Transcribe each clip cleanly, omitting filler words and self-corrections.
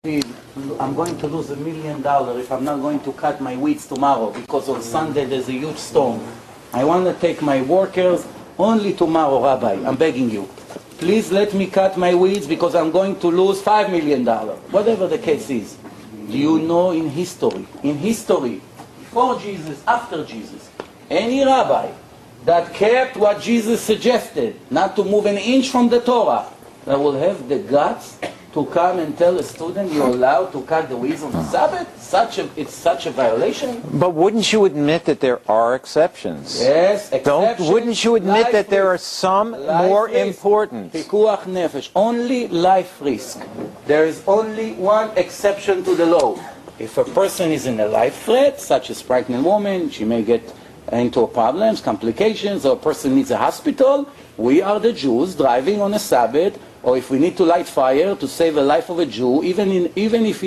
I'm going to lose $1 million if I'm not going to cut my weeds tomorrow because on Sunday there's a huge storm. I want to take my workers only tomorrow, Rabbi. I'm begging you. Please let me cut my weeds because I'm going to lose $5 million. Whatever the case is. Do you know in history, before Jesus, after Jesus, any rabbi that kept what Jesus suggested, not to move an inch from the Torah, that will have the guts to come and tell a student you're allowed to cut the weeds on the Sabbath? It's such a violation. But wouldn't you admit that there are exceptions? Yes, exceptions. Wouldn't you admit that there are some more important? Pikuach nefesh, only life risk. There is only one exception to the law. If a person is in a life threat, such as pregnant woman, she may get into problems, complications, or a person needs a hospital, we are the Jews driving on a Sabbath, or if we need to light fire to save the life of a Jew, even if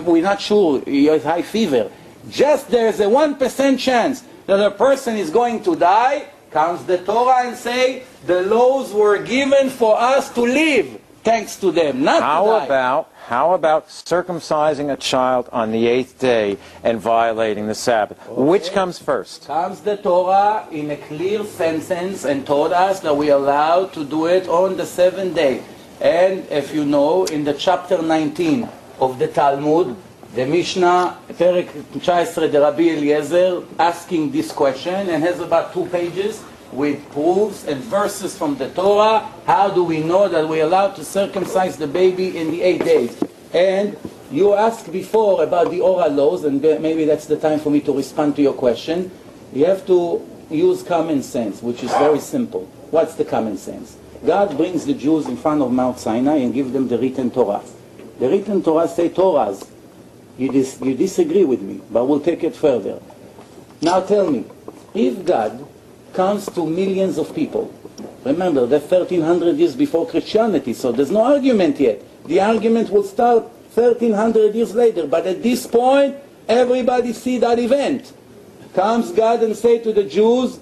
we're not sure he has high fever, just there's a 1% chance that a person is going to die, comes the Torah and say, the laws were given for us to live, thanks to them, not to die. How about circumcising a child on the 8th day and violating the Sabbath? Okay. Which comes first? Comes the Torah in a clear sentence and told us that we are allowed to do it on the 7th day. And if you know, in the chapter 19 of the Talmud, the Mishnah, Perek 19, the Rabbi Eliezer, asking this question and has about 2 pages with proofs and verses from the Torah. How do we know that we're allowed to circumcise the baby in the 8 days? And you asked before about the oral laws, and maybe that's the time for me to respond to your question. You have to use common sense, which is very simple. What's the common sense? God brings the Jews in front of Mount Sinai and gives them the written Torah. The written Torah say Torahs. You disagree with me, but we'll take it further. Now tell me, if God comes to millions of people. Remember, they're 1,300 years before Christianity, so there's no argument yet. The argument will start 1,300 years later, but at this point, everybody see that event. Comes God and say to the Jews,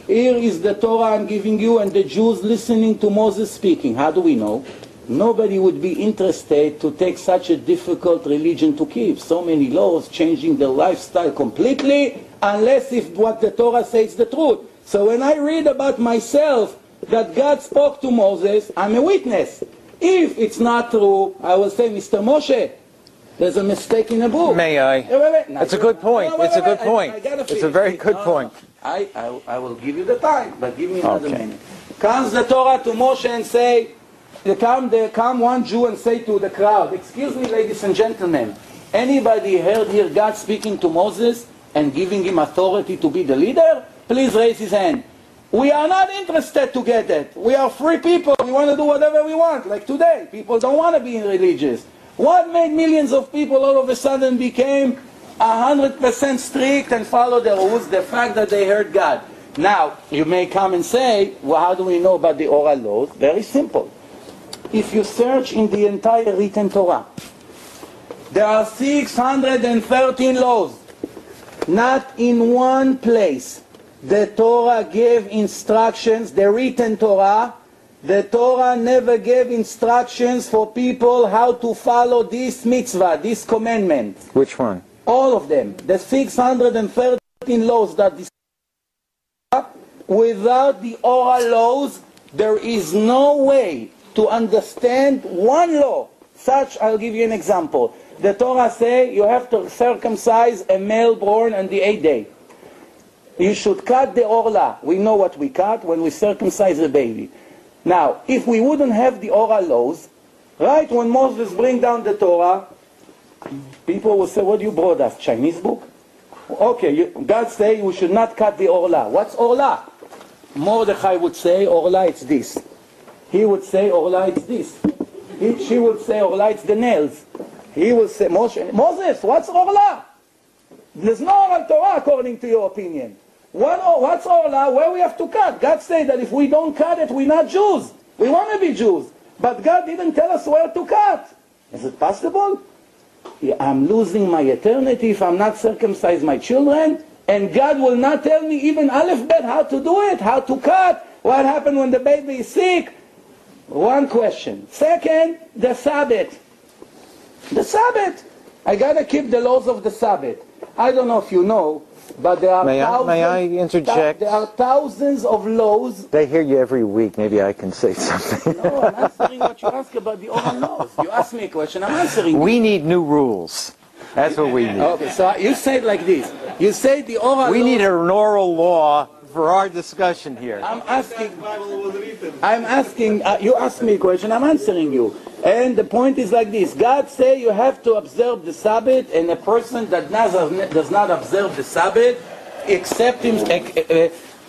here is the Torah I'm giving you, and the Jews listening to Moses speaking. How do we know? Nobody would be interested to take such a difficult religion to keep. So many laws, changing their lifestyle completely, unless if what the Torah says is the truth. So when I read about myself that God spoke to Moses, I'm a witness. If it's not true, I will say, Mr. Moshe, there's a mistake in the book. May I? It's a good point. It's a good point. It's a very good point. I will give you the time, but give me another minute. Comes the Torah to Moshe and say, come one Jew and say to the crowd, excuse me, ladies and gentlemen, anybody heard here God speaking to Moses and giving him authority to be the leader? Please raise his hand. We are not interested to get it. We are free people. We want to do whatever we want. Like today, people don't want to be religious. What made millions of people all of a sudden became 100% strict and follow the rules? The fact that they heard God. Now, you may come and say, well, how do we know about the oral laws? Very simple. If you search in the entire written Torah, there are 613 laws. Not in one place the Torah gave instructions, the written Torah, the Torah never gave instructions for people how to follow this mitzvah, this commandment. Which one? All of them. The 613 laws that this. Without the oral laws, there is no way to understand one law. Such, I'll give you an example. The Torah say you have to circumcise a male born on the 8th day. You should cut the orla. We know what we cut when we circumcise a baby. Now, if we wouldn't have the oral laws, right when Moses bring down the Torah, people will say, what you brought us, Chinese book? Okay, God say you should not cut the orla. What's orla? Mordechai would say, orla it's this. He would say, orla it's this. She would say, orla it's the nails. He will say, Moses, what's orla? There's no oral Torah according to your opinion. What's orla? Where we have to cut? God said that if we don't cut it, we're not Jews. We want to be Jews. But God didn't tell us where to cut. Is it possible? I'm losing my eternity if I'm not circumcise my children, and God will not tell me even Aleph Bet how to do it, how to cut, what happened when the baby is sick. One question. Second, the Sabbath. The Sabbath. I got to keep the laws of the Sabbath. I don't know if you know, but there are May I interject? There are thousands of laws. They hear you every week. Maybe I can say something. No, I'm answering what you ask about the oral laws. You ask me a question, I'm answering. We need new rules. That's what we need. Okay, so you say it like this. You say the oral We law, need an oral law for our discussion here. I'm asking, you ask me a question, I'm answering you. And the point is like this. God say you have to observe the Sabbath, and a person that does not observe the Sabbath,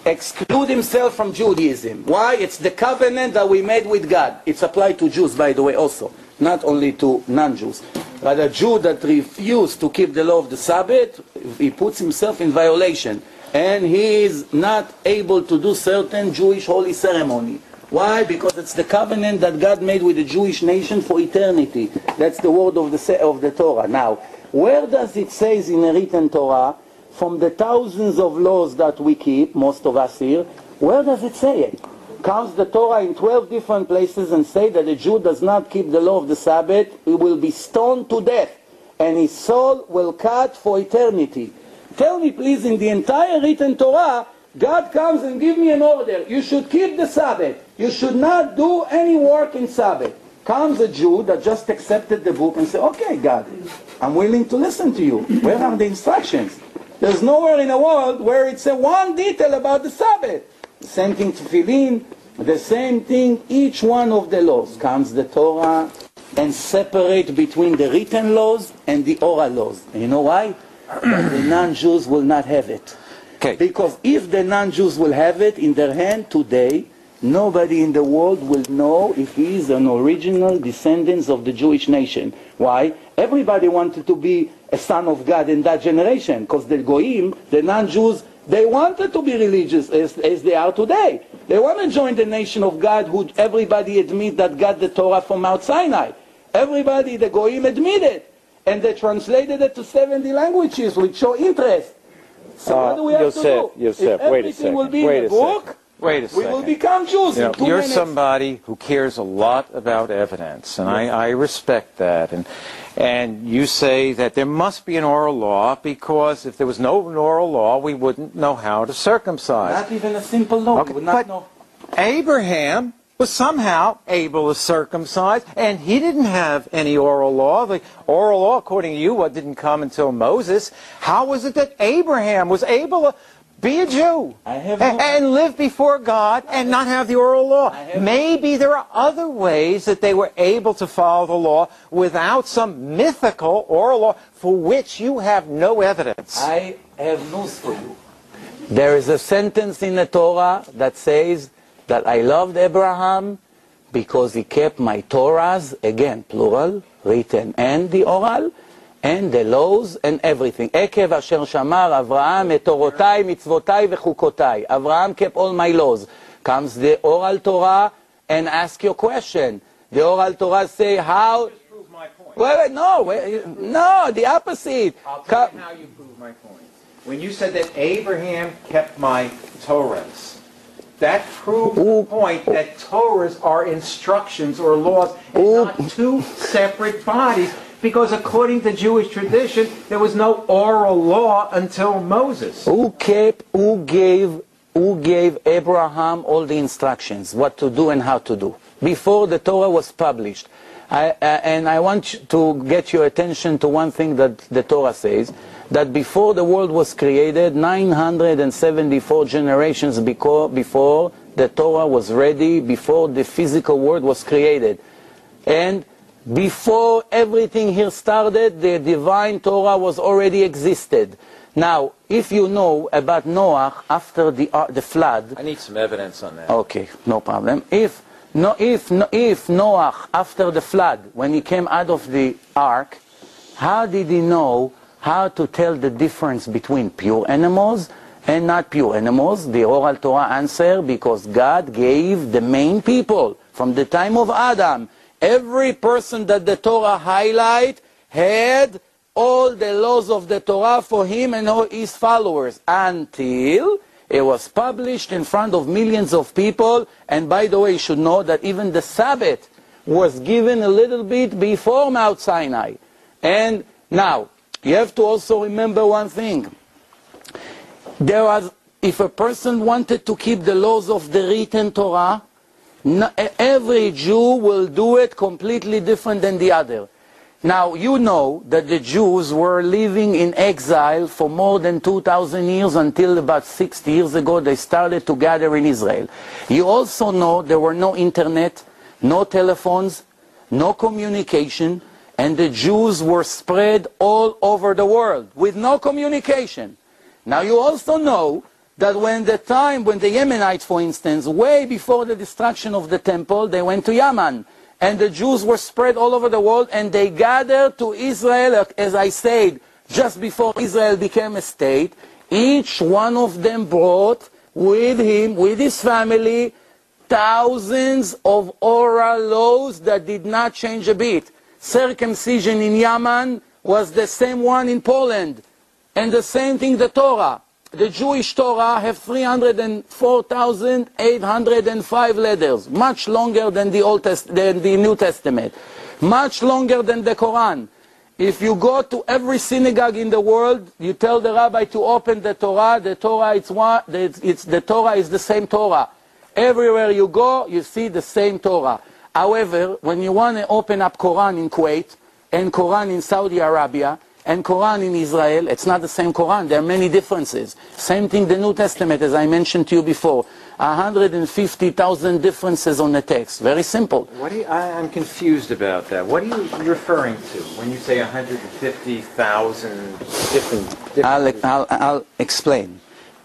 exclude himself from Judaism. Why? It's the covenant that we made with God. It's applied to Jews, by the way, also. Not only to non-Jews. But a Jew that refuses to keep the law of the Sabbath, he puts himself in violation. And he is not able to do certain Jewish holy ceremony. Why? Because it's the covenant that God made with the Jewish nation for eternity. That's the word of the Torah. Now, where does it say in the written Torah, from the thousands of laws that we keep, most of us here, where does it say it? Comes the Torah in 12 different places and say that a Jew does not keep the law of the Sabbath, he will be stoned to death, and his soul will cut for eternity. Tell me please, in the entire written Torah, God comes and gives me an order. You should keep the Sabbath. You should not do any work in Sabbath. Comes a Jew that just accepted the book and says, okay, God, I'm willing to listen to you. Where are the instructions? There's nowhere in the world where it's a one detail about the Sabbath. The same thing to Tefillin, the same thing, each one of the laws. Comes the Torah and separate between the written laws and the oral laws. And you know why? But the non-Jews will not have it. Okay. Because if the non-Jews will have it in their hand today, nobody in the world will know if he is an original descendant of the Jewish nation. Why? Everybody wanted to be a son of God in that generation, because the Goyim, the non-Jews, they wanted to be religious as they are today. They want to join the nation of God, who everybody admit that got the Torah from Mount Sinai. Everybody, the Goyim, admit it. And they translated it to 70 languages, which show interest. So what do we have to do? Yosef, if wait a second. Will be in the book, Wait a we second. will become Jews in 2 You're minutes. somebody who cares a lot about evidence, and I respect that. And you say that there must be an oral law, because if there was no oral law, we wouldn't know how to circumcise. Not even a simple law. Okay, We would not but know. Abraham was somehow able to circumcise, and he didn't have any oral law. The oral law, according to you, didn't come until Moses. How was it that Abraham was able to be a Jew and live before God and not have the oral law? Maybe there are other ways that they were able to follow the law without some mythical oral law for which you have no evidence. I have news for you. There is a sentence in the Torah that says that I loved Abraham because he kept my Torahs, again, plural, written and the oral, and the laws and everything. Ekev asher shamar Avraham et torotai, mitzvotai vechukotai. Avraham kept all my laws. Comes the oral Torah and ask your question. The oral Torah say how... Just prove my point. No, the opposite. I'll tell you how you prove my point. When you said that Abraham kept my Torahs, that proves the point that Torahs are instructions or laws and not two separate bodies, because according to Jewish tradition, there was no oral law until Moses. Who gave Abraham all the instructions, what to do and how to do, before the Torah was published? And I want to get your attention to one thing that the Torah says, that before the world was created, 974 generations before the Torah was ready, before the physical world was created. And before everything here started, the divine Torah was already existed. Now, if you know about Noah after the flood... I need some evidence on that. Okay, no problem. If Noah, after the flood, when he came out of the ark, how did he know how to tell the difference between pure animals and not pure animals? The oral Torah answer, because God gave the main people from the time of Adam. Every person that the Torah highlight had all the laws of the Torah for him and all his followers, until it was published in front of millions of people. And by the way, you should know that even the Sabbath was given a little bit before Mount Sinai. And now, you have to also remember one thing. If a person wanted to keep the laws of the written Torah, every Jew will do it completely different than the other. Now, you know that the Jews were living in exile for more than 2,000 years until about 60 years ago they started to gather in Israel. You also know there were no internet, no telephones, no communication, and the Jews were spread all over the world with no communication. Now, you also know that when the Yemenites, for instance, way before the destruction of the temple, they went to Yemen. And the Jews were spread all over the world, and they gathered to Israel, as I said, just before Israel became a state. Each one of them brought with him, with his family, thousands of oral laws that did not change a bit. Circumcision in Yemen was the same one in Poland. And the same thing, the Torah. The Jewish Torah have 304,805 letters, much longer than the New Testament, much longer than the Quran. If you go to every synagogue in the world, you tell the rabbi to open the Torah. The Torah is the same Torah. Everywhere you go, you see the same Torah. However, when you want to open up Quran in Kuwait and Quran in Saudi Arabia, and Quran in Israel, it's not the same Quran. There are many differences. Same thing the New Testament, as I mentioned to you before. 150,000 differences on the text. Very simple. I'm confused about that. What are you referring to when you say 150,000 different... I'll explain.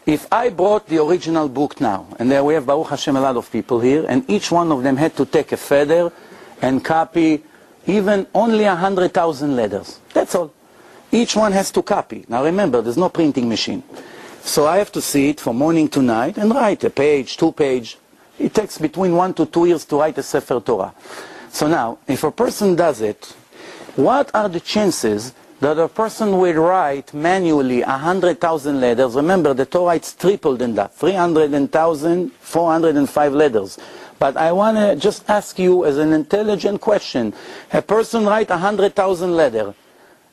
If I brought the original book now, and there we have, Baruch Hashem, a lot of people here, and each one of them had to take a feather and copy even only 100,000 letters. That's all. Each one has to copy. Now remember, there's no printing machine. So I have to see it from morning to night and write a page, 2 pages. It takes between 1 to 2 years to write a Sefer Torah. So now, if a person does it, what are the chances that a person will write manually 100,000 letters? Remember, the Torah is triple than that, 300,405 letters. But I want to just ask you as an intelligent question. A person write 100,000 letters.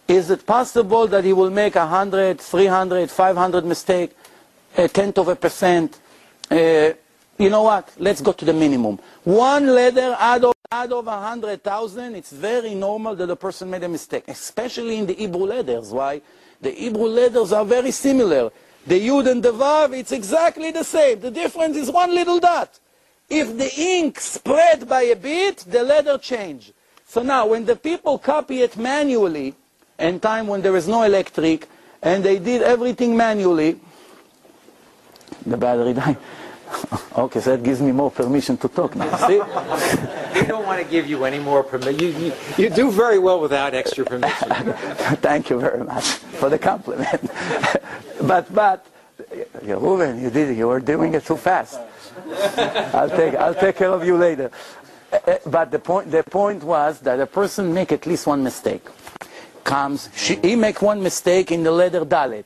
Is it possible that he will make 100, 300, 500 mistakes, 0.1%? You know what? Let's go to the minimum. 1 letter out of 100,000, it's very normal that a person made a mistake, especially in the Hebrew letters. Why? The Hebrew letters are very similar. The Yud and the Vav, it's exactly the same. The difference is 1 little dot. If the ink spread by a bit, the letter changed. So now, when the people copy it manually, and time when there is no electric, and they did everything manually, the battery died. Okay, so that gives me more permission to talk now. See? I don't want to give you any more permission. You do very well without extra permission. Thank you very much for the compliment. but Reuven, you were doing it too fast. I'll take care of you later. But the point was that a person make at least 1 mistake. He make 1 mistake in the letter Dalet.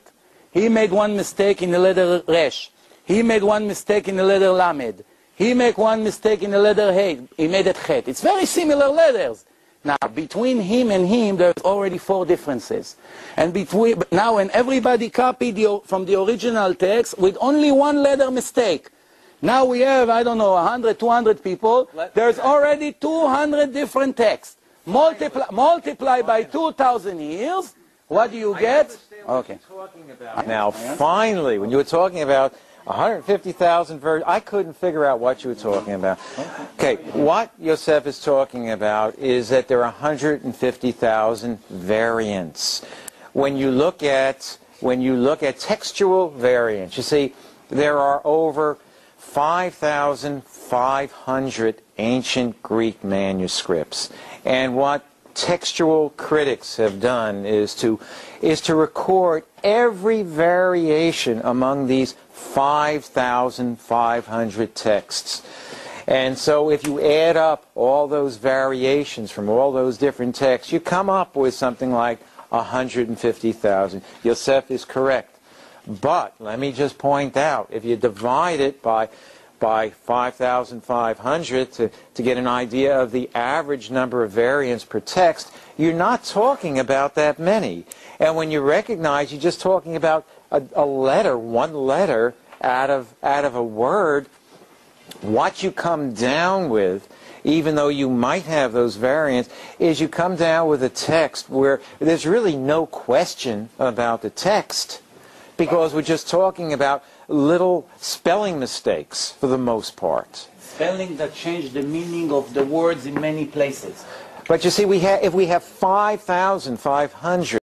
He made 1 mistake in the letter Resh. He made 1 mistake in the letter Lamed. He make 1 mistake in the letter Hey. He made it Chet. It's very similar letters. Now, between him and him, there's already 4 differences. And when everybody copied from the original text with only 1 letter mistake. Now we have, I don't know, 100, 200 people. There's already 200 different texts. Multiply by 2,000 years, what do you get? Okay. Now, finally, when you were talking about 150,000 versions, I couldn't figure out what you were talking about. Okay, what Yosef is talking about is that there are 150,000 variants. When you look at textual variants, you see, there are over 5,500 ancient Greek manuscripts. And what textual critics have done is to record every variation among these 5,500 texts. And so if you add up all those variations from all those different texts, you come up with something like 150,000. Yosef is correct. But let me just point out, if you divide it by by 5,500 to get an idea of the average number of variants per text, you're not talking about that many. And when you recognize you're just talking about a letter, one letter out of a word, what you come down with, even though you might have those variants, is you come down with a text where there's really no question about the text, because we're just talking about little spelling mistakes for the most part. Spelling that change the meaning of the words in many places. But you see, if we have 5,500